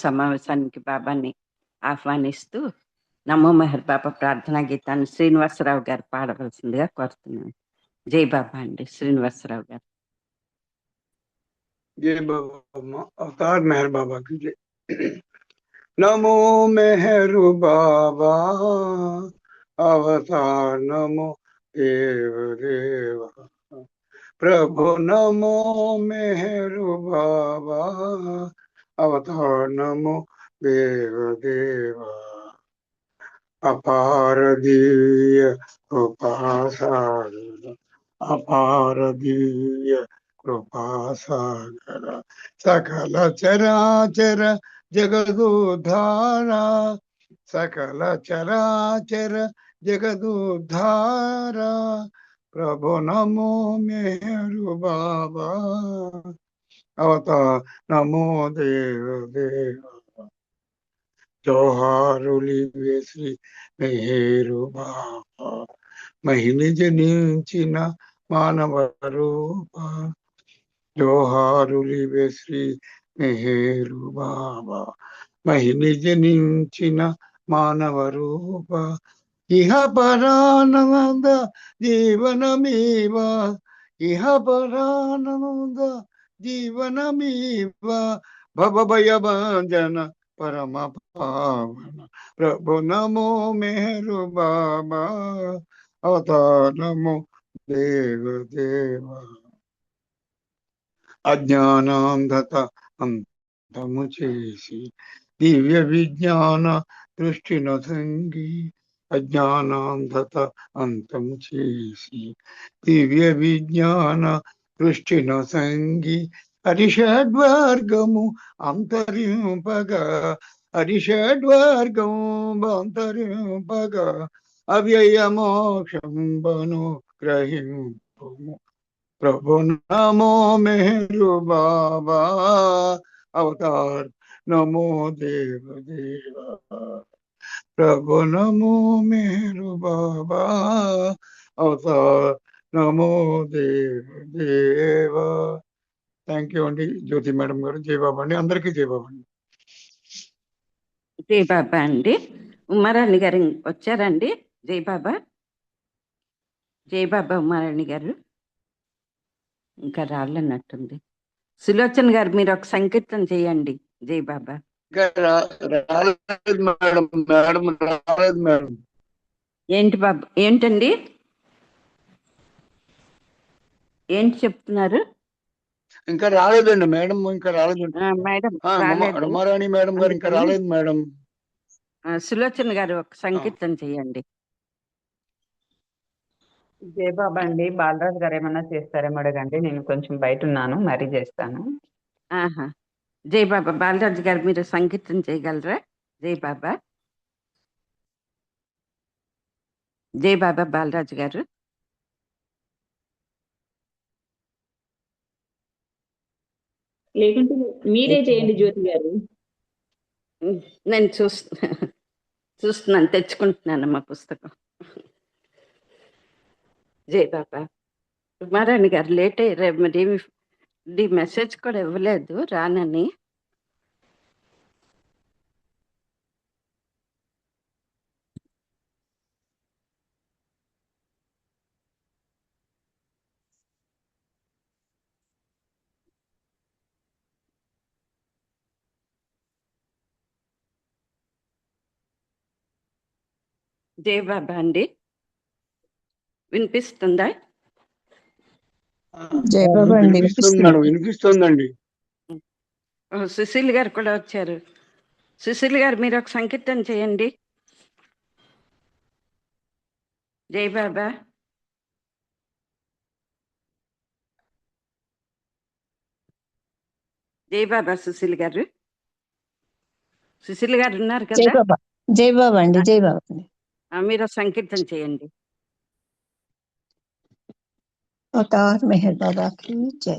సమావేశానికి బాబాని ఆహ్వానిస్తూ నమో మెహర్ బాబా ప్రార్థనా గీతాన్ని శ్రీనివాసరావు గారు పాడవలసిందిగా కోరుతున్నాను. జై బాబా అండి. శ్రీనివాసరావు గారు. जय बाबा अवतार मेहर बाबा की जय। नमो मेहरु बाबा अवतार नमो देव देव प्रभु नमो मेहरु बाबा अवतार नमो देव देव अपार दिव्य कृपा सागर अपार दिव्य कृपा सागर सकल चराचर जगदुद्धारा सकल चराचर जगदुद्धारा प्रभु नमो मेहरु बाबा अवतार नमो देव देव జోహారులివే శ్రీ మెహేరు బాబా మహిని జనించిన మానవ రూప జోహారులివే శ్రీ మెహేరు బాబా మహిని జనించిన మానవ రూప ఇహ పరానంద జీవనమీవ ఇహ పరానంద జీవనమీవ భవభయ భంజన परम पावन प्रभु नमो मेहरु बाबा अवतार नमो देव देव अज्ञानांधत अंतము చేసి దివ్య విజ్ఞాన దృష్టిన సంగి అజ్ఞానాంధత అంతము చేసి దివ్య విజ్ఞాన దృష్టిన సంగి హరిషడ్వర్గము అంతరింపగా హరిషడ్వర్గము అంతరింపగా అవ్యయ మోక్షంబను గ్రహింపుము प्रभु नमो मेहरु बाबा अवतार नमो देव देव प्रभु नमो मेहरु बाबा अवतार नमो देव देव థ్యాంక్ యూ అండి జ్యోతి మేడం గారు. జై బాబా అండి. అందరికీ జై బాబా అండి. జై బాబా అండి. ఉమారాణి గారు వచ్చారండి. జై బాబా. జై బాబా ఉమారాణి గారు ఇంకా రాళ్ళన్నట్టుంది. సులోచన గారు మీరు ఒక సంకీర్తన చేయండి. జై బాబా. రాలేదు మేడం. మేడం రాలేదు మేడం. ఏంటి బాబా? ఏంటండి? ఏంటి చెప్తున్నారు? ఇంకా రాలేదండి మేడం. ఇంకా రాలేదు మేడం. రమారాణి మేడం గారు ఇంకా రాలేదు మేడం. సులోచన గారు ఒక సంకీర్తన చేయండి. జై బాబా అండి. బాలరాజు గారు ఏమన్నా చేస్తారేమో అడగండి. నేను కొంచెం బయట ఉన్నాను, మరీ చేస్తాను. జై బాబా. బాలరాజు గారు మీరు సంకీర్తన చేయగలరా? జై బాబా. జై బాబా బాలరాజు గారు. లేకుంటే మీరే చేయండి జ్యోతి గారు. నేను చూస్తున్నాను, తెచ్చుకుంటున్నాను మా పుస్తకం. జై బాబా. కుమారాణి గారు లేట్ అయ్యారు. మరి మెసేజ్ కూడా ఇవ్వలేదు రానని. జై బాబా అండి. వినిపిస్తుందా? జై బాబా అండి. వినిపిస్తుందండి. సుశీల్ గారు కూడా వచ్చారు. సుశీల్ గారు మీరు ఒక సంకీర్తన చేయండి. జై బాబా. జై బాబా సుశీల్ గారు. సుశీల్ గారు ఉన్నారు కదా? జై బాబా. జై బాబా అండి. జై బాబా అండి. మీరు సంకీర్తన చేయండి. అవతార్ మెహర్ బాబా కి జై.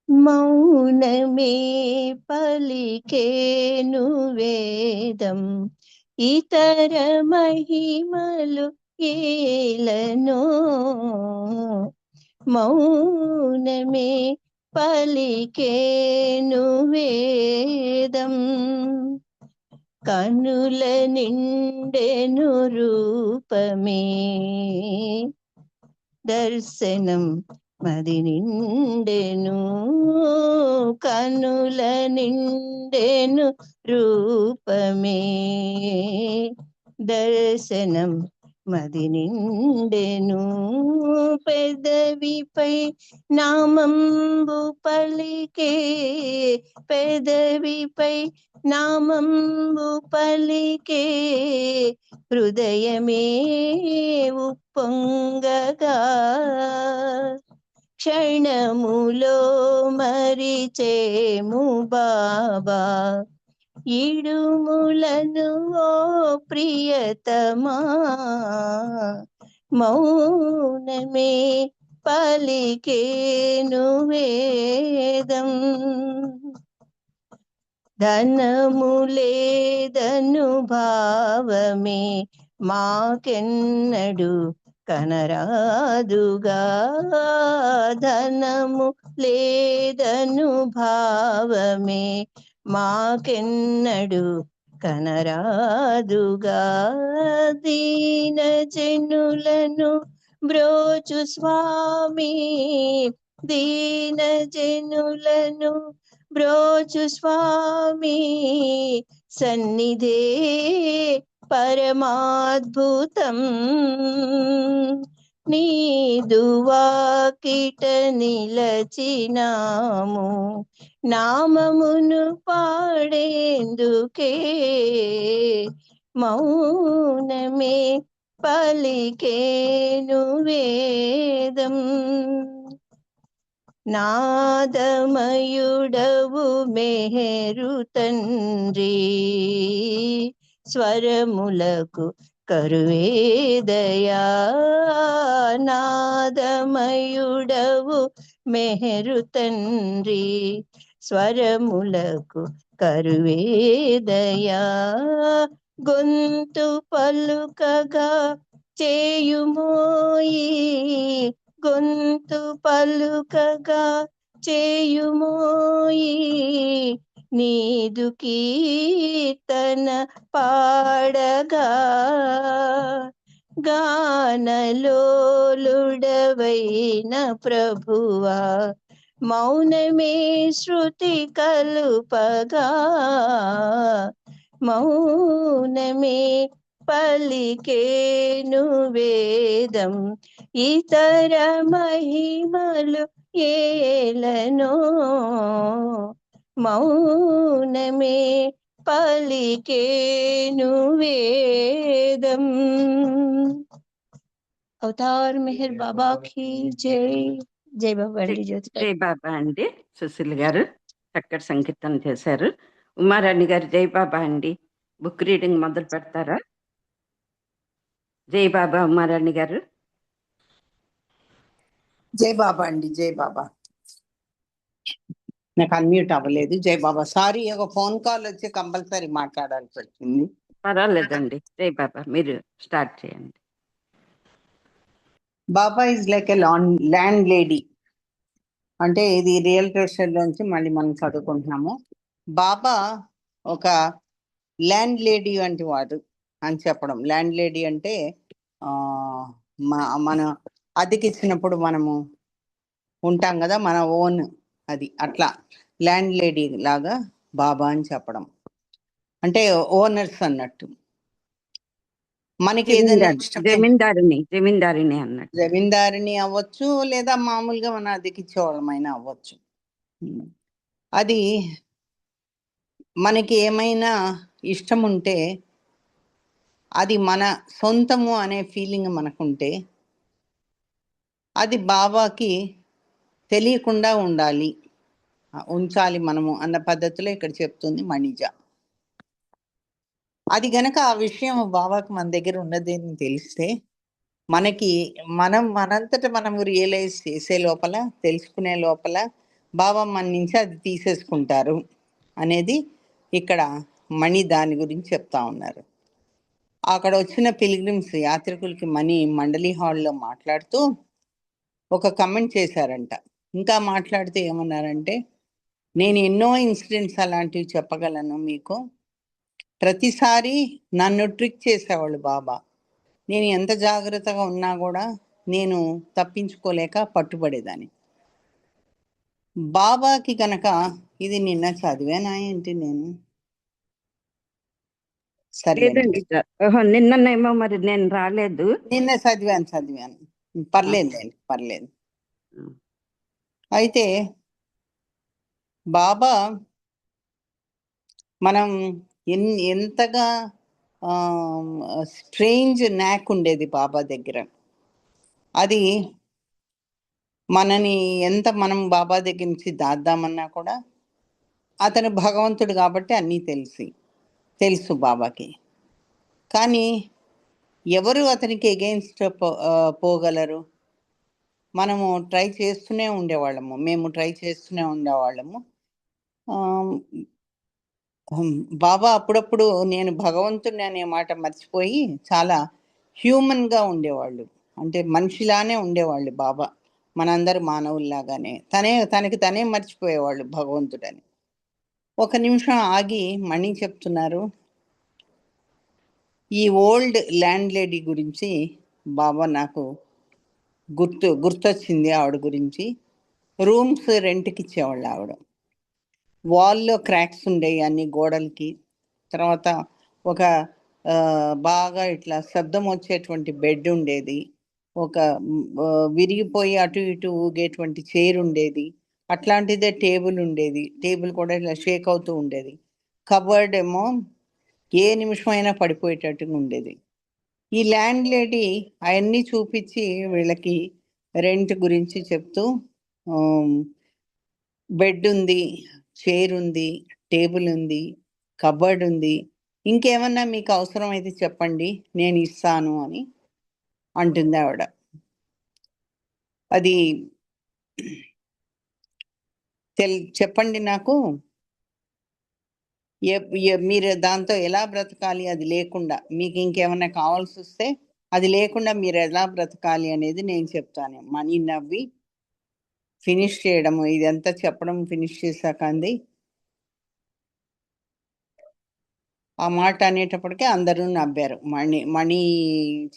మౌనమే పలికేను వేదం ఇతర మహిమలు ఏలనో మౌనమే పలికేను వేదం కనుల నిండెను రూపమే దర్శనం మది నిండెను కనుల నిండెను రూపమే దర్శనం మది నిండెను పెదవిపై నామంబు పలికే పెదవిపై నామంబు పలికే హృదయమే ఉప్పొంగగా క్షణములో మరిచేము బాబా ఇడుములను ఓ ప్రియతమా మౌనమే పలికేను వేదం ధనము లేదను భావమే మాకెన్నడు కనరాదుగా ధనము లేదను భావమే మాకెన్నడు కనరాదుగా దీన జనులను బ్రోచు స్వామి దీన జనులను బ్రోచు స్వామి సన్నిధే పరమాద్భుతం నీదు వాకిట నిలచినాము నామమును పాడేందుకే మౌనమే పలికేను వేదం నాదమయుడవు మెహరు తండ్రి స్వరములకు కరువేదయా నాదమయుడవు మెహరు తండ్రి స్వరములకు కరువేదయా గొంతు పలుకగా చేయుమోయి గొంతు పలుకగా చేయుమోయి నీదు కీర్తన పాడగా గానలోలుడవైన ప్రభువా మౌనమే శృతి కలుపగా మౌనమే పలికేను వేదం ఇతర మహిమలు ఏలనో మౌనమే పలికేను వేదం అవతార్ మెహర్ బాబా की జై జై బాబా అండి జ్యోతి గారు. జై బాబా అండి. సుశీల్ గారు చక్కటి సంకీర్తన చేశారు. ఉమారాణి గారు జై బాబా అండి. బుక్ రీడింగ్ మొదలు పెడతారా? జై బాబా ఉమారాణి గారు. జై బాబా అండి. జై బాబా. నాకు అన్మ్యూట్ అవ్వలేదు. జై బాబా. సారీ, ఒక ఫోన్ కాల్ వచ్చి కంపల్సరీ మాట్లాడాల్సి వచ్చింది. పర్వాలేదండి. జై బాబా, మీరు స్టార్ట్ చేయండి. Baba is like a landlady. అంటే ఇది రియల్ ట్రెషర్ లోంచి మళ్ళీ మనం చదువుకుంటున్నాము. బాబా ఒక ల్యాండ్ లేడీ వంటి వాడు అని చెప్పడం. ల్యాండ్ లేడీ అంటే మన అద్దెకి ఇచ్చినప్పుడు మనము ఉంటాం కదా, మన ఓన్, అది అట్లా ల్యాండ్ లేడీ లాగా బాబా అని చెప్పడం. అంటే ఓనర్స్ అన్నట్టు. మనకి ఏదైనా జమీందారిని అన్నట్టు. జమీందారిని అవ్వచ్చు, లేదా మామూలుగా మన అద్దెకిచ్చేవాళ్ళమైనా అవ్వచ్చు. అది మనకి ఏమైనా ఇష్టం ఉంటే, అది మన సొంతము అనే ఫీలింగ్ మనకుంటే, అది బాబాకి తెలియకుండా ఉంచాలి మనము అన్న పద్ధతిలో ఇక్కడ చెప్తుంది మణిజ. అది గనక ఆ విషయం బాబాకి మన దగ్గర ఉన్నది అని తెలిస్తే, మనంతట మనం రియలైజ్ చేసే లోపల, తెలుసుకునే లోపల బాబా మన నుంచి అది తీసేసుకుంటారు అనేది ఇక్కడ మణి దాని గురించి చెప్తా ఉన్నారు. అక్కడ వచ్చిన పిల్గ్రిమ్స్ యాత్రికులకి మణి మండలి హాల్లో మాట్లాడుతూ ఒక కమెంట్ చేశారంట. ఇంకా మాట్లాడితే ఏమన్నారంటే, నేను ఎన్నో ఇన్సిడెంట్స్ అలాంటివి చెప్పగలను మీకు. ప్రతిసారి నన్ను ట్రిక్ చేసేవాళ్ళు బాబా. నేను ఎంత జాగ్రత్తగా ఉన్నా కూడా నేను తప్పించుకోలేక పట్టుబడేదాన్ని. బాబాకి కనుక ఇది నిన్న చదివానా ఏంటి నేను? సరే, లేదండి ఓహో, నిన్ననేమో మరి నేను రాలేదు. నిన్న చదివాను. పర్లేదు. అయితే బాబా మనం ఎంతగా స్ట్రేంజ్ న్యాక్ ఉండేది బాబా దగ్గర. అది మనని మనం బాబా దగ్గర నుంచి దాద్దామన్నా కూడా అతను భగవంతుడు కాబట్టి అన్నీ తెలుసు బాబాకి. కానీ ఎవరు అతనికి ఎగెయిన్స్ట్ పోగలరు? మేము ట్రై చేస్తూనే ఉండేవాళ్ళము. బాబా అప్పుడప్పుడు నేను భగవంతుడిని అనే మాట మర్చిపోయి చాలా హ్యూమన్గా ఉండేవాళ్ళు. అంటే మనిషిలానే ఉండేవాళ్ళు బాబా, మనందరు మానవుల్లాగానే. తనకి తనే మర్చిపోయేవాళ్ళు భగవంతుడని. ఒక నిమిషం ఆగి మణి చెప్తున్నారు, ఈ ఓల్డ్ ల్యాండ్ లేడీ గురించి బాబా నాకు గుర్తొచ్చింది. ఆవిడ గురించి రూమ్స్ రెంట్కి ఇచ్చేవాళ్ళు ఆవిడ. వాల్లో క్రాక్స్ ఉండేవి అన్ని గోడలకి. తర్వాత ఒక బాగా ఇట్లా శబ్దం వచ్చేటువంటి బెడ్ ఉండేది. ఒక విరిగిపోయి అటు ఇటు ఊగేటువంటి చైర్ ఉండేది. అట్లాంటిదే టేబుల్ ఉండేది. టేబుల్ కూడా ఇట్లా షేక్ అవుతూ ఉండేది. కబర్డ్ ఏమో ఏ నిమిషమైనా పడిపోయేటట్టుగా ఉండేది. ఈ ల్యాండ్ లేడీ అవన్నీ చూపించి వీళ్ళకి రెంట్ గురించి చెప్తూ, బెడ్ ఉంది, చైర్ ఉంది, టేబుల్ ఉంది, కబర్డ్ ఉంది, ఇంకేమన్నా మీకు అవసరం అయితే చెప్పండి, నేను ఇస్తాను అని అంటుంది ఆవిడ. అది చెప్పండి నాకు, మీరు దాంతో ఎలా బ్రతకాలి, అది లేకుండా మీకు ఇంకేమన్నా కావాల్సి వస్తే అది లేకుండా మీరు ఎలా బ్రతకాలి అనేది నేను చెప్తాను. మనీ నవ్వి ఫినిష్ చేయడము, ఇదంతా చెప్పడం ఫినిష్ చేశాక అంది, ఆ మాట అనేటప్పటికీ అందరూ నవ్వారు. మణి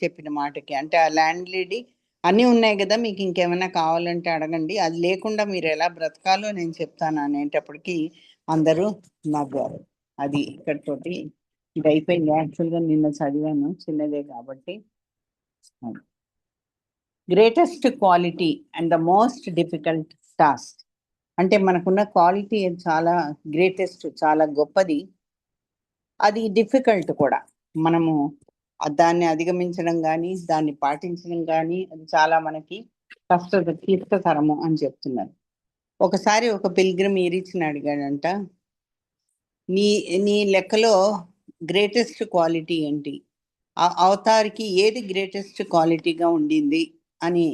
చెప్పిన మాటకి. అంటే ఆ ల్యాండ్ లేడీ అన్నీ ఉన్నాయి కదా, మీకు ఇంకేమైనా కావాలంటే అడగండి, అది లేకుండా మీరు ఎలా బ్రతకాలో నేను చెప్తాను అనేటప్పటికీ అందరూ నవ్వారు. అది ఇక్కడితోటి ఇది అయిపోయింది. యాక్చువల్గా నిన్న చదివాను, చిన్నదే కాబట్టి. Greatest quality and the most difficult task. అంటే మనకున్న క్వాలిటీ చాలా గ్రేటెస్ట్, చాలా గొప్పది. అది డిఫికల్ట్ కూడా. మనము దాన్ని అధిగమించడం కానీ దాన్ని పాటించడం కానీ అది చాలా మనకి క్లిష్టతరము అని చెప్తున్నారు. ఒకసారి ఒక పిల్గ్రిమ్ ఈరిచ్ని అడిగాడంట, నీ లెక్కలో గ్రేటెస్ట్ క్వాలిటీ ఏంటి, అవతారికి ఏది గ్రేటెస్ట్ క్వాలిటీగా ఉండింది అని,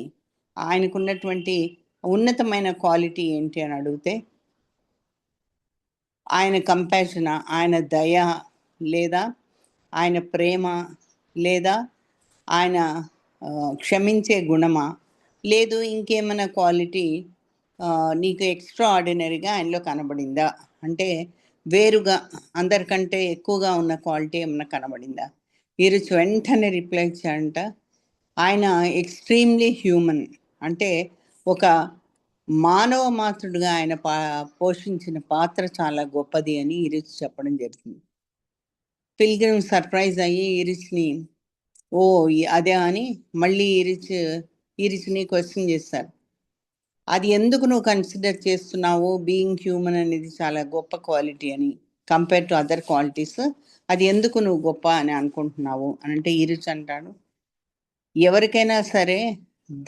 ఆయనకున్నటువంటి ఉన్నతమైన క్వాలిటీ ఏంటి అని అడిగితే, ఆయన కంపాషన్, ఆయన దయ, లేదా ఆయన ప్రేమ, లేదా ఆయన క్షమించే గుణమా, లేదు ఇంకేమైనా క్వాలిటీ నీకు ఎక్స్ట్రా ఆర్డినరీగా ఆయనలో కనబడిందా, అంటే వేరుగా అందరికంటే ఎక్కువగా ఉన్న క్వాలిటీ ఏమైనా కనబడిందా? ఈరోజు వెంటనే రిప్లై ఇచ్చాడంట, ఆయన ఎక్స్ట్రీమ్లీ హ్యూమన్, అంటే ఒక మానవ మాతృడుగా ఆయన పోషించిన పాత్ర చాలా గొప్పది అని ఈరిచ్ చెప్పడం జరిగింది. పిల్గ్రిమ్ సర్ప్రైజ్ అయ్యి ఈరిచ్ని ఓ అదే అని మళ్ళీ ఈరిచ్ని క్వశ్చన్ చేస్తారు, అది ఎందుకు నువ్వు కన్సిడర్ చేస్తున్నావు, బీయింగ్ హ్యూమన్ అనేది చాలా గొప్ప క్వాలిటీ అని, కంపేర్ టు అదర్ క్వాలిటీస్, అది ఎందుకు నువ్వు గొప్ప అని అనుకుంటున్నావు అని అంటే ఈరిచ్ అంటాడు, ఎవరికైనా సరే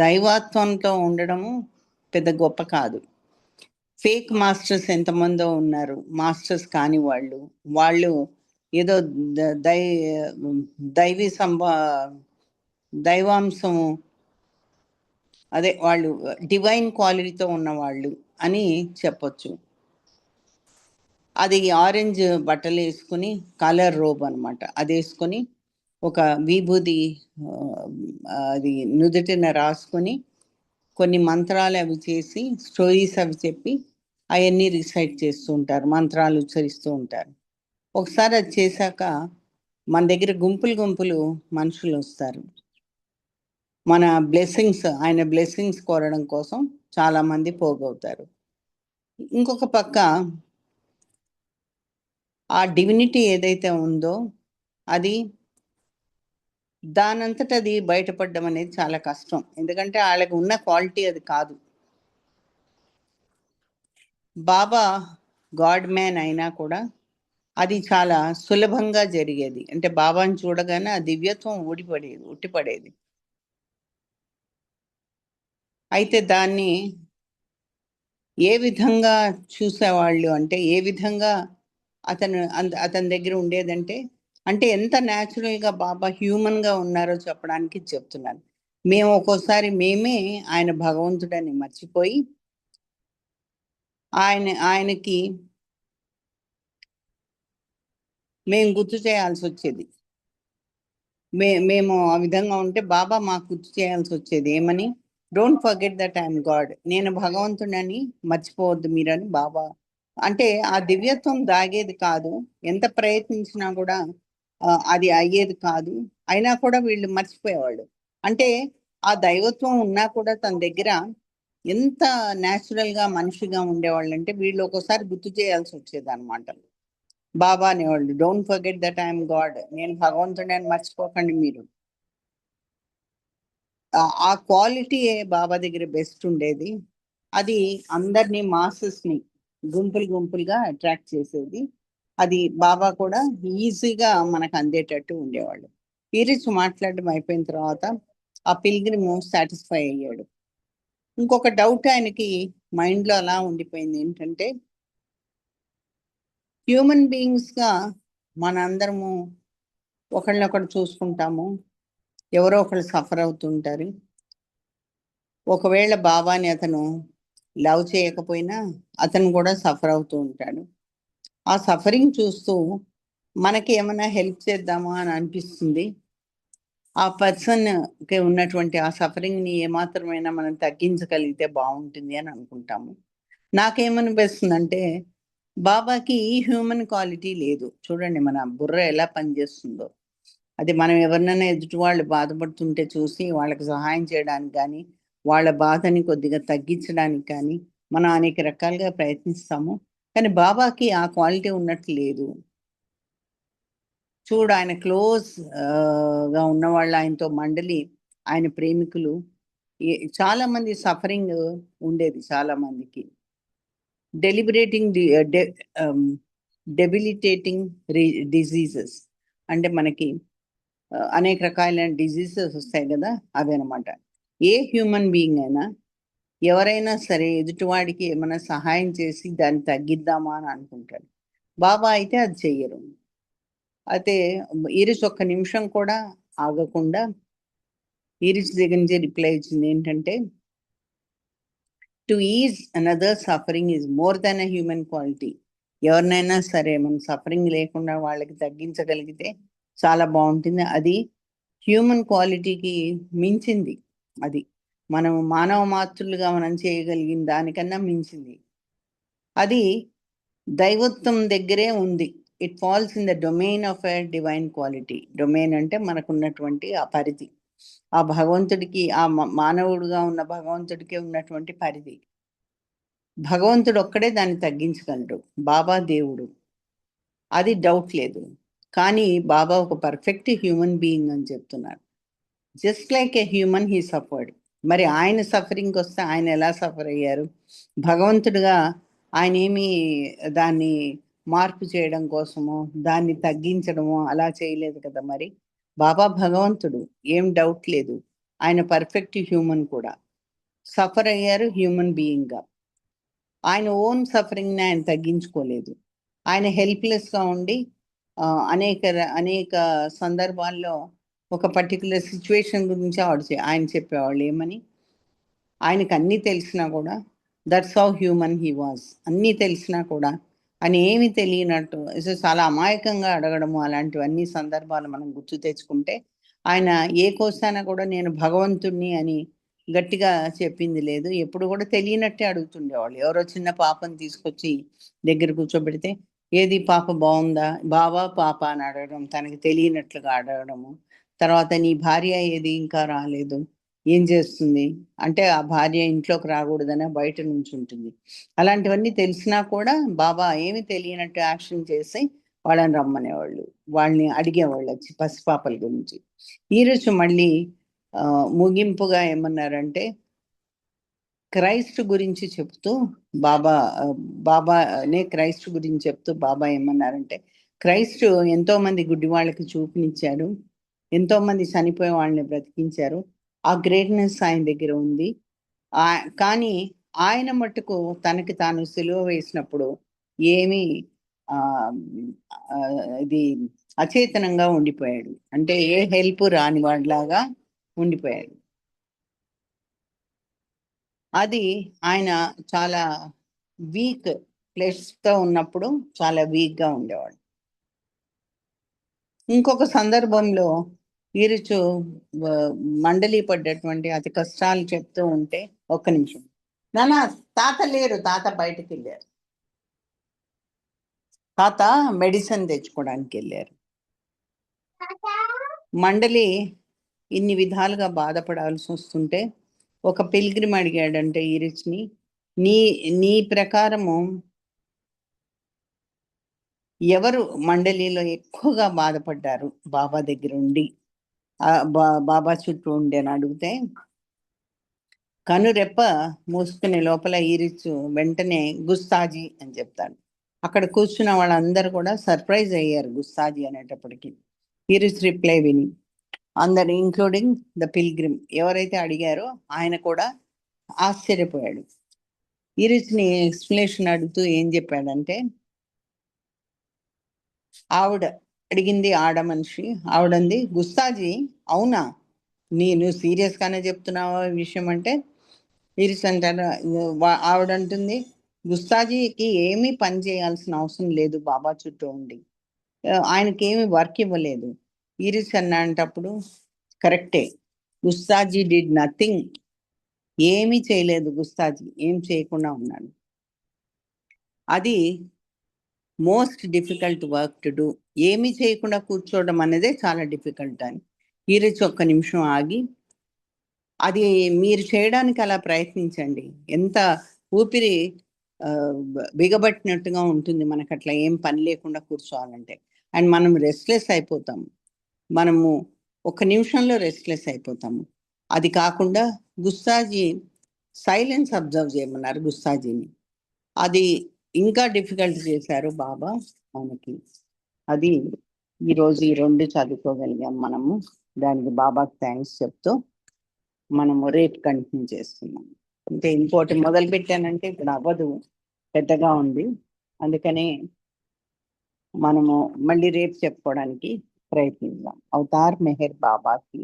దైవత్వంతో ఉండడము పెద్ద గొప్ప కాదు. ఫేక్ మాస్టర్స్ ఎంతమందో ఉన్నారు, మాస్టర్స్ కాని వాళ్ళు ఏదో దైవాంశము, అదే వాళ్ళు డివైన్ క్వాలిటీతో ఉన్నవాళ్ళు అని చెప్పొచ్చు. అది ఆరెంజ్ బట్టలు వేసుకుని, కలర్ రోబ్ అనమాట, అది వేసుకొని ఒక విభూది అది నుదుటిన రాసుకొని కొన్ని మంత్రాలు అవి చేసి స్టోరీస్ అవి చెప్పి అవన్నీ రిసైట్ చేస్తూ ఉంటారు, మంత్రాలు ఉచ్చరిస్తూ ఉంటారు. ఒకసారి అది చేశాక మన దగ్గర గుంపులు గుంపులు మనుషులు వస్తారు. మన బ్లెస్సింగ్స్, ఆయన బ్లెస్సింగ్స్ కోరడం కోసం చాలా మంది పోగవుతారు. ఇంకొక పక్క ఆ డివినిటీ ఏదైతే ఉందో అది దానంతట అది బయటపడడం అనేది చాలా కష్టం. ఎందుకంటే వాళ్ళకి ఉన్న క్వాలిటీ అది కాదు. బాబా గాడ్ మ్యాన్ అయినా కూడా అది చాలా సులభంగా జరిగేది. అంటే బాబాని చూడగానే ఆ దివ్యత్వం ఉట్టిపడేది. అయితే దాన్ని ఏ విధంగా చూసేవాళ్ళు అంటే, ఏ విధంగా అతని దగ్గర ఉండేదంటే, అంటే ఎంత న్యాచురల్గా బాబా హ్యూమన్గా ఉన్నారో చెప్పడానికి చెప్తున్నాను. మేము ఒక్కోసారి మేమే ఆయన భగవంతుడని మర్చిపోయి ఆయనకి మేము గుర్తు చేయాల్సి వచ్చేది. మేము ఆ విధంగా ఉంటే బాబా మాకు గుర్తు చేయాల్సి వచ్చేది ఏమని, don't forget that I'm God, నేను భగవంతుడని మర్చిపోవద్దు మీరని బాబా. అంటే ఆ దివ్యత్వం దాగేది కాదు, ఎంత ప్రయత్నించినా కూడా అది అయ్యేది కాదు. అయినా కూడా వీళ్ళు మర్చిపోయేవాళ్ళు. అంటే ఆ దైవత్వం ఉన్నా కూడా తన దగ్గర ఎంత న్యాచురల్గా మనిషిగా ఉండేవాళ్ళు అంటే వీళ్ళు ఒక్కోసారి గుర్తు చేయాల్సి వచ్చేది అనమాట. బాబా అనేవాళ్ళు, don't forget that I'm God, నేను భగవంతుడిని అని మర్చిపోకండి మీరు. ఆ క్వాలిటీ బాబా దగ్గర బెస్ట్ ఉండేది. అది అందరినీ మాసెస్ని గుంపులుగా అట్రాక్ట్ చేసేది. అది బాబా కూడా ఈజీగా మనకు అందేటట్టు ఉండేవాళ్ళు. ఈరిచ్ మాట్లాడడం అయిపోయిన తర్వాత ఆ పిల్గ్రిమ్ సాటిస్ఫై అయ్యాడు. ఇంకొక డౌట్ ఆయనకి మైండ్లో అలా ఉండిపోయింది ఏంటంటే, హ్యూమన్ బీయింగ్స్గా మనందరము ఒకళ్ళనొకడు చూసుకుంటాము, ఎవరో ఒకళ్ళు సఫర్ అవుతుంటారు. ఒకవేళ బాబాని అతను లవ్ చేయకపోయినా అతను కూడా సఫర్ అవుతూ ఉంటాడు. ఆ సఫరింగ్ చూస్తూ మనకి ఏమైనా హెల్ప్ చేద్దామా అని అనిపిస్తుంది. ఆ పర్సన్కి ఉన్నటువంటి ఆ సఫరింగ్ని ఏమాత్రమైనా మనం తగ్గించగలిగితే బాగుంటుంది అని అనుకుంటాము. నాకేమనిపిస్తుందంటే, బాబాకి ఈ హ్యూమన్ క్వాలిటీ లేదు. చూడండి మన బుర్ర ఎలా పనిచేస్తుందో. అది మనం ఎవరినైనా ఎదుటి వాళ్ళు బాధపడుతుంటే చూసి వాళ్ళకి సహాయం చేయడానికి కానీ, వాళ్ళ బాధని కొద్దిగా తగ్గించడానికి కానీ మనం అనేక రకాలుగా ప్రయత్నిస్తాము. కానీ బాబాకి ఆ క్వాలిటీ ఉన్నట్టు లేదు. చూడు, ఆయన గా ఉన్నవాళ్ళు, ఆయనతో మండలి, ఆయన ప్రేమికులు, చాలా మంది సఫరింగ్ ఉండేది. చాలా మందికి డెబిలిటేటింగ్ డిజీజెస్, అంటే మనకి అనేక రకాలైన డిజీజెస్ వస్తాయి కదా, అవి అనమాట. ఏ హ్యూమన్ బీయింగ్ అయినా ఎవరైనా సరే ఎదుటివాడికి ఏమైనా సహాయం చేసి దాన్ని తగ్గిద్దామా అని అనుకుంటాడు. బాబా అయితే అది చెయ్యరు. అయితే ఈరిస్ ఒక్క నిమిషం కూడా ఆగకుండా ఈరిస్ దగ్గర నుంచి రిప్లై ఇచ్చింది ఏంటంటే, to is another suffering is more than a human quality. ఎవరినైనా సరే మనం సఫరింగ్ లేకుండా వాళ్ళకి తగ్గించగలిగితే చాలా బాగుంటుంది. అది హ్యూమన్ క్వాలిటీకి మించింది. అది మనం మానవ మాతృలుగా మనం చేయగలిగిన దానికన్నా మించింది. అది దైవత్వం దగ్గరే ఉంది. It falls in the domain of a divine quality. Domain అంటే మనకున్నటువంటి ఆ పరిధి, ఆ భగవంతుడికి, ఆ మానవుడిగా ఉన్న భగవంతుడికి ఉన్నటువంటి పరిధి. భగవంతుడు ఒక్కడే దాన్ని తగ్గించగలడు. బాబా దేవుడు, అది డౌట్ లేదు. కానీ బాబా ఒక పర్ఫెక్ట్ హ్యూమన్ బీయింగ్ అని చెప్తున్నారు. Just like a human he suffered. మరి ఆయన సఫరింగ్కి వస్తే ఆయన ఎలా సఫర్ అయ్యారు? భగవంతుడిగా ఆయన ఏమి దాన్ని మార్పు చేయడం కోసమో దాన్ని తగ్గించడమో అలా చేయలేదు కదా. మరి బాబా భగవంతుడు, ఏం డౌట్ లేదు. ఆయన పర్ఫెక్ట్ హ్యూమన్ కూడా సఫర్ అయ్యారు హ్యూమన్ బీయింగ్గా. ఆయన ఓన్ సఫరింగ్ని ఆయన తగ్గించుకోలేదు. ఆయన హెల్ప్లెస్గా ఉండి అనేక సందర్భాల్లో ఒక పర్టికులర్ సిచ్యువేషన్ గురించి ఆయన చెప్పేవాళ్ళు ఏమని, ఆయనకు అన్నీ తెలిసినా కూడా, that's how human he was. అన్నీ తెలిసినా కూడా ఆయన ఏమి తెలియనట్టు చాలా అమాయకంగా అడగడము, అలాంటివన్నీ సందర్భాలు మనం గుర్తు తెచ్చుకుంటే, ఆయన ఏ కోసాన కూడా నేను భగవంతుణ్ణి అని గట్టిగా చెప్పింది లేదు. ఎప్పుడు కూడా తెలియనట్టే అడుగుతుండేవాళ్ళు. ఎవరో చిన్న పాపని తీసుకొచ్చి దగ్గర కూర్చోబెడితే ఏది పాప బాగుందా, బావా పాప అని అడగడం, తనకి తెలియనట్లుగా అడగడము. తర్వాత నీ భార్య ఏది ఇంకా రాలేదు, ఏం చేస్తుంది అంటే ఆ భార్య ఇంట్లోకి రాకూడదనే బయట నుంచి ఉంటుంది. అలాంటివన్నీ తెలిసినా కూడా బాబా ఏమి తెలియనట్టు యాక్షన్ చేసి వాళ్ళని రమ్మనేవాళ్ళు, వాళ్ళని అడిగేవాళ్ళు వచ్చి పసిపాపల గురించి. ఈరోజు మళ్ళీ ముగింపుగా ఏమన్నారంటే క్రైస్ట్ గురించి చెప్తూ బాబానే క్రైస్ట్ గురించి చెప్తూ బాబా ఏమన్నారంటే క్రైస్ట్ ఎంతో మంది గుడ్డి వాళ్ళకి చూపునిచ్చారు, ఎంతో మంది చనిపోయే వాళ్ళని బ్రతికించారు. ఆ గ్రేట్నెస్ ఆయన దగ్గర ఉంది. కానీ ఆయన మట్టుకు తనకి తాను సిలువ వేసినప్పుడు ఏమీ ఇది అచేతనంగా ఉండిపోయాడు, అంటే ఏ హెల్ప్ రాని వాడిలాగా ఉండిపోయాడు. అది ఆయన చాలా వీక్ ప్లేస్తో ఉన్నప్పుడు చాలా వీక్గా ఉండేవాడు. ఇంకొక సందర్భంలో ఈరుచు మండలి పడ్డటువంటి అతి కష్టాలు చెప్తూ ఉంటే, ఒక్క నిమిషం నాన్న, తాత లేరు, తాత బయటకు వెళ్ళారు, తాత మెడిసిన్ తెచ్చుకోవడానికి వెళ్ళారు. మండలి ఇన్ని విధాలుగా బాధపడాల్సి వస్తుంటే ఒక పిల్గ్రిమ్ అడిగాడంటే ఈరిచ్ని, నీ ప్రకారము ఎవరు మండలిలో ఎక్కువగా బాధపడ్డారు బాబా దగ్గర ఉండి, బాబా చుట్టూ ఉండి అని అడిగితే కనురెప్ప మూసుకునే లోపల ఈరిచు వెంటనే గుస్తాజీ అని చెప్తాడు. అక్కడ కూర్చున్న వాళ్ళందరూ కూడా సర్ప్రైజ్ అయ్యారు గుస్తాజీ అనేటప్పటికి. ఈరిచ్ రిప్లై విని అందరు ఇంక్లూడింగ్ ద పిల్గ్రిమ్ ఎవరైతే అడిగారో ఆయన కూడా ఆశ్చర్యపోయాడు. ఈరిచ్ని ఎక్స్ప్లెనేషన్ అడుగుతూ ఏం చెప్పాడంటే, ఆవిడ అడిగింది ఆడ మనిషి, ఆవిడంది గుస్తాజీ అవునా, నువ్వు సీరియస్గానే చెప్తున్నావా ఈ విషయం అంటే, ఈరిచ్ అంటారు, ఆవిడంటుంది గుస్తాజీకి ఏమీ పని చేయాల్సిన అవసరం లేదు బాబా చుట్టూ ఉండి, ఆయనకి ఏమి వర్క్ ఇవ్వలేదు. ఈరిచ్ అన్నప్పుడు కరెక్టే, గుస్తాజీ డిడ్ నథింగ్, ఏమీ చేయలేదు, గుస్తాజీ ఏం చేయకుండా ఉన్నాడు. అది most difficult work to do. ఏమీ చేయకుండా కూర్చోవడం అనేదే చాలా డిఫికల్ట్ అని. ఈరోజు ఒక్క నిమిషం ఆగి అది మీరు చేయడానికి అలా ప్రయత్నించండి, ఎంత ఊపిరి బిగబట్టినట్టుగా ఉంటుంది మనకు అట్లా ఏం పని లేకుండా కూర్చోవాలంటే. అండ్ మనం రెస్ట్లెస్ అయిపోతాము, మనము ఒక నిమిషంలో రెస్ట్లెస్ అయిపోతాము. అది కాకుండా గుస్తాజీ సైలెన్స్ అబ్జర్వ్ చేయమన్నారు గుస్తాజీని, అది ఇంకా డిఫికల్ట్ చేశారు బాబా మనకి. అది ఈరోజు ఈ రెండు చదువుకోగలిగాం మనము. దానికి బాబాకి థ్యాంక్స్ చెప్తూ మనము రేపు కంటిన్యూ చేస్తున్నాం. అంటే ఇంకోటి మొదలు పెట్టానంటే ఇప్పుడు అవ్వదు, పెద్దగా ఉంది, అందుకనే మనము మళ్ళీ రేపు చెప్పుకోవడానికి ప్రయత్నిద్దాం. అవతార్ మెహర్ బాబాకి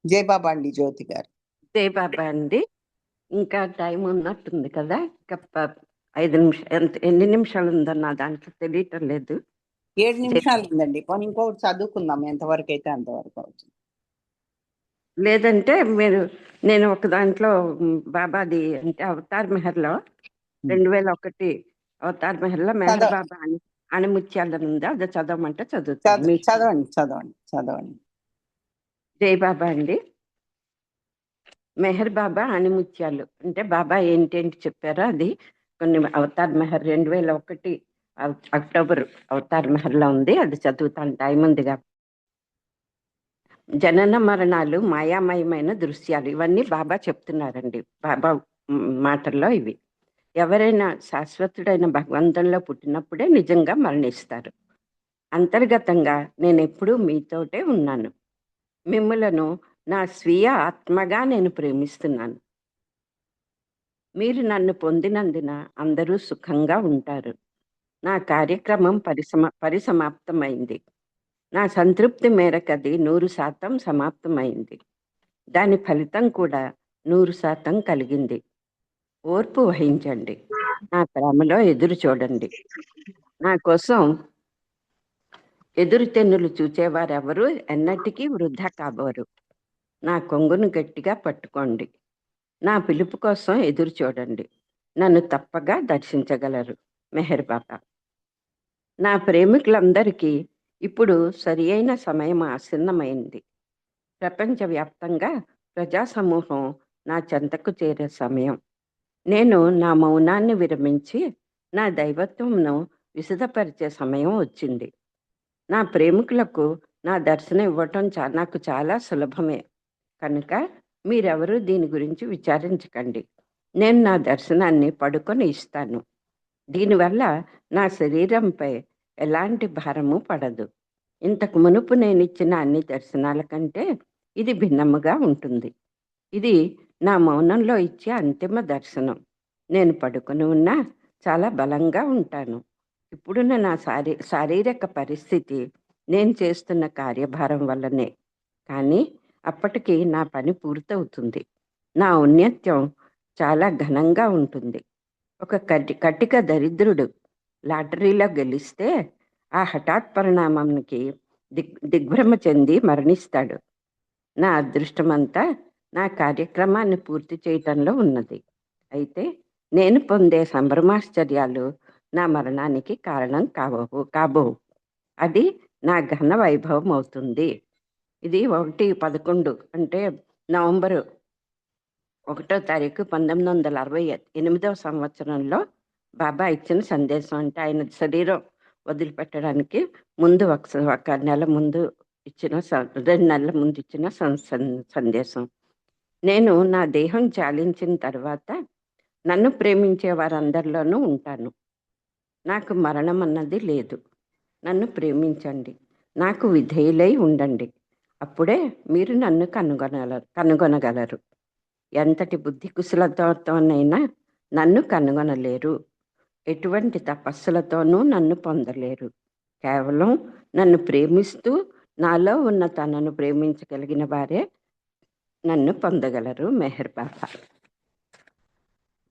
జై బాబా అండి. జ్యోతి గారు జై బాబా అండి. ఇంకా టైం ఉన్నట్టుంది కదా, ఇంకా 5 నిమిషాలు, ఎన్ని నిమిషాలు ఉందో నా దాంట్లో తెలియటం లేదు. 7 నిమిషాలు ఉందండి, పోనీ ఇంకొకటి చదువుకుందాం, ఎంతవరకు అయితే అంతవరకు అవుతుంది. లేదంటే నేను ఒక దాంట్లో బాబాది అంటే అవతార్ మెహర్లో 2001 అవతార్ మెహర్లో మెహర్ బాబా అని అణిముత్యాలని ఉందా, అది చదవమంటే చదువుతాను. చదవండి. జై బాబా అండి. మెహర్ బాబా అణిముత్యాలు అంటే బాబా ఏంటేంటి చెప్పారో అది కొన్ని అవతార్ మెహర్ 2001 అక్టోబర్ అవతార్ మెహర్లో ఉంది, అది చదువుతాను, టైం ఉందిగా. జనన మరణాలు మాయామయమైన దృశ్యాలు, ఇవన్నీ బాబా చెప్తున్నారండి, బాబా మాటల్లో ఇవి. ఎవరైనా శాశ్వతుడైన భగవంతుల్లో పుట్టినప్పుడే నిజంగా మరణిస్తారు. అంతర్గతంగా నేను ఎప్పుడూ మీతోటే ఉన్నాను, మిమ్మలను నా స్వీయ ఆత్మగా నేను ప్రేమిస్తున్నాను. మీరు నన్ను పొందినందున అందరూ సుఖంగా ఉంటారు. నా కార్యక్రమం పరిసమాప్తమైంది. నా సంతృప్తి మేరకు అది 100% సమాప్తమైంది. దాని ఫలితం కూడా 100% కలిగింది. ఓర్పు వహించండి, నా ప్రేమలో ఎదురు చూడండి. నా కోసం ఎదురు తెన్నులు చూచేవారెవరూ ఎన్నటికీ వృధా కాబోరు. నా కొంగును గట్టిగా పట్టుకోండి. నా పిలుపు కోసం ఎదురు చూడండి. నన్ను తప్పగా దర్శించగలరు. మెహర్ బాబా. నా ప్రేమికులందరికీ ఇప్పుడు సరి అయిన సమయం ఆసన్నమైంది. ప్రపంచవ్యాప్తంగా ప్రజా సమూహం నా చెంతకు చేరే సమయం. నేను నా మౌనాన్ని విరమించి నా దైవత్వంను విశదపరిచే సమయం వచ్చింది. నా ప్రేమికులకు నా దర్శనం ఇవ్వటం నాకు చాలా సులభమే. కనుక మీరెవరూ దీని గురించి విచారించకండి. నేను నా దర్శనాన్ని పడుకొని ఇస్తాను. దీనివల్ల నా శరీరంపై ఎలాంటి భారము పడదు. ఇంతకు మునుపు నేను ఇచ్చిన అన్ని దర్శనాల కంటే ఇది భిన్నముగా ఉంటుంది. ఇది నా మౌనంలో ఇచ్చే అంతిమ దర్శనం. నేను పడుకొని ఉన్నా చాలా బలంగా ఉంటాను. ఇప్పుడున్న నా శారీరక పరిస్థితి నేను చేస్తున్న కార్యభారం వల్లనే. కానీ అప్పటికి నా పని పూర్తవుతుంది. నా ఔన్నత్యం చాలా ఘనంగా ఉంటుంది. ఒక కటిక దరిద్రుడు లాటరీలో గెలిస్తే ఆ హఠాత్ పరిణామానికి దిగ్భ్రమ చెంది మరణిస్తాడు. నా అదృష్టమంతా నా కార్యక్రమాన్ని పూర్తి చేయటంలో ఉన్నది. అయితే నేను పొందే సంభ్రమాశ్చర్యాలు నా మరణానికి కారణం కాబోవు. అది నా ఘన వైభవం అవుతుంది. ఇది 1/11 అంటే నవంబరు 1వ తారీఖు 1968వ సంవత్సరంలో బాబా ఇచ్చిన సందేశం. అంటే ఆయన శరీరం వదిలిపెట్టడానికి ముందు ఒక నెల ముందు ఇచ్చిన 2 నెలల ముందు ఇచ్చిన సందేశం. నేను నా దేహం చాలించిన తర్వాత నన్ను ప్రేమించే వారందరిలోనూ ఉంటాను. నాకు మరణం అన్నది లేదు. నన్ను ప్రేమించండి. నాకు విధేయులై ఉండండి. అప్పుడే మీరు నన్ను కనుగొనగలరు. ఎంతటి బుద్ధి కుశలతోనైనా నన్ను కనుగొనలేరు. ఎటువంటి తపస్సులతోనూ నన్ను పొందలేరు. కేవలం నన్ను ప్రేమిస్తూ నాలో ఉన్న తనను ప్రేమించగలిగిన వారే నన్ను పొందగలరు. మెహర్ బాబా.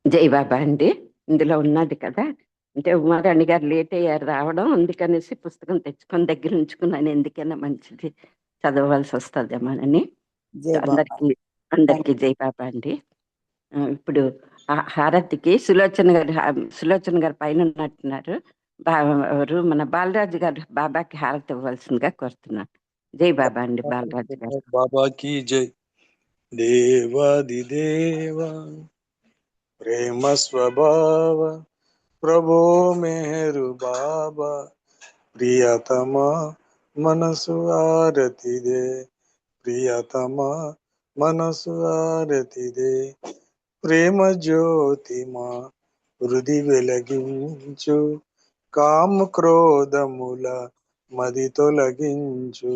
జై బాబా అండి. ఇందులో ఉన్నది కదా, అంటే ఉమారాణి గారు లేట్ అయ్యారు రావడం, అందుకనేసి పుస్తకం తెచ్చుకొని దగ్గర ఉంచుకున్నాను. ఎందుకైనా మంచిది చదవవలసి వస్తుందేమోనని. జై బాబా. అందరికీ జై బాబా అండి. ఇప్పుడు హారతికి సులోచన గారు పైన ఉన్నట్టున్నారు. ఎవరు మన బాలరాజు గారు బాబాకి హారతి ఇవ్వాల్సిందిగా కోరుతున్నాను. జై బాబా అండి. బాలరాజు గారు. బాబాకి జై. దేవాదిదేవ ప్రేమ స్వభావ ప్రభో మెహరు బాబా ప్రియతమా మనసు ఆరతిదే, ప్రియతమా మనసు ఆరతిదే, ప్రేమ జ్యోతిమా హృది వెలగించు, కామ క్రోధముల మది తొలగించు,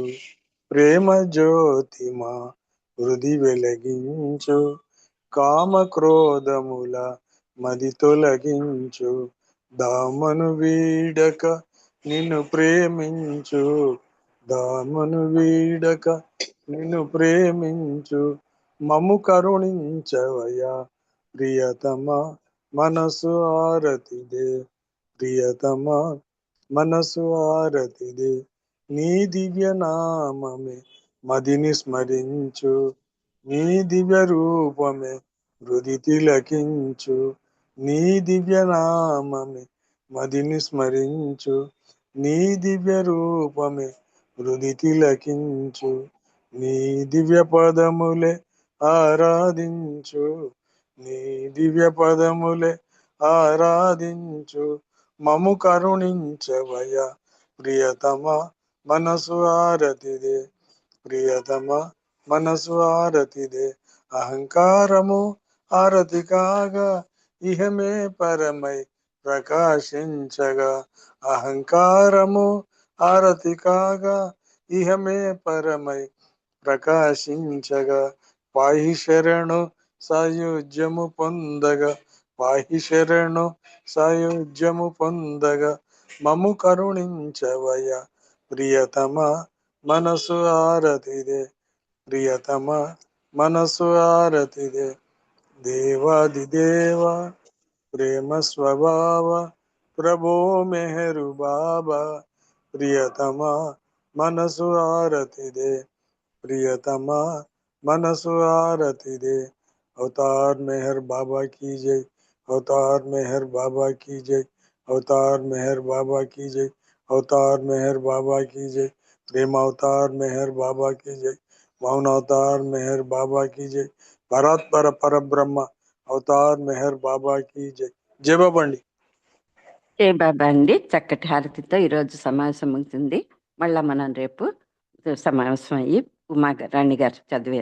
ప్రేమ జ్యోతిమా హృది వెలగించు, కామ క్రోధముల మది తొలగించు, దామను వీడక నిన్ను ప్రేమించు, దామను వీడక నిన్ను ప్రేమించు, మము కరుణించవయా ప్రియతమా మనసు ఆరతిదే, ప్రియతమా మనసు ఆరతిదే, నీ దివ్య నామమే మదిని స్మరించు, నీ దివ్య రూపమే హృది తిలకించు, నీ దివ్య నామమే మదిని స్మరించు, నీ దివ్య రూపమే హృది తిలకించు, నీ దివ్య పదములే ఆరాధించు, నీ దివ్య పదములే ఆరాధించు, మము కరుణించవయ ప్రియతమా మనసు ఆరతిదే, ప్రియతమా మనసు ఆరతిదే, అహంకారము ఆరతి కాగా ఇహమే పరమై ప్రకాశించగా, అహంకారము ఆరతి కాగా ఇహమే పరమై ప్రకాశించగా, పాహి శరణు సాయుజ్యము పొందగా, పాహి శరణు సాయుజ్యము పొందగా, మము కరుణించవయ ప్రియతమా మనసు ఆరతిదే, ప్రియతమా మనసు ఆరతిదే, దేవాదిదేవ ప్రేమ స్వభావ ప్రభో మెహరు బాబా ప్రియతమా మనసు ఆరతిదే, ప్రియతమా మనసు ఆరతి దే అవతార్ మెహర్ బాబా की जय అవతార్ మెహర్ బాబా की जय అవతార్ మెహర్ బాబా की जय అవతార్ మెహర్ బాబా की जय ప్రేమ అవతార్ మెహర్ బాబా की जय మౌన అవతార్ మెహర్ బాబా की जय పరాత్పర పరబ్రహ్మ అవతార్ మెహర్ బాబా की जय జై బాబా అండి. జై బాబా అండి. చక్కటి హారతితో ఈరోజు సమావేశం ముగిసింది. మళ్ళా మనం రేపు సమావేశం అయ్యి ఉమా రాణి గారు చదివే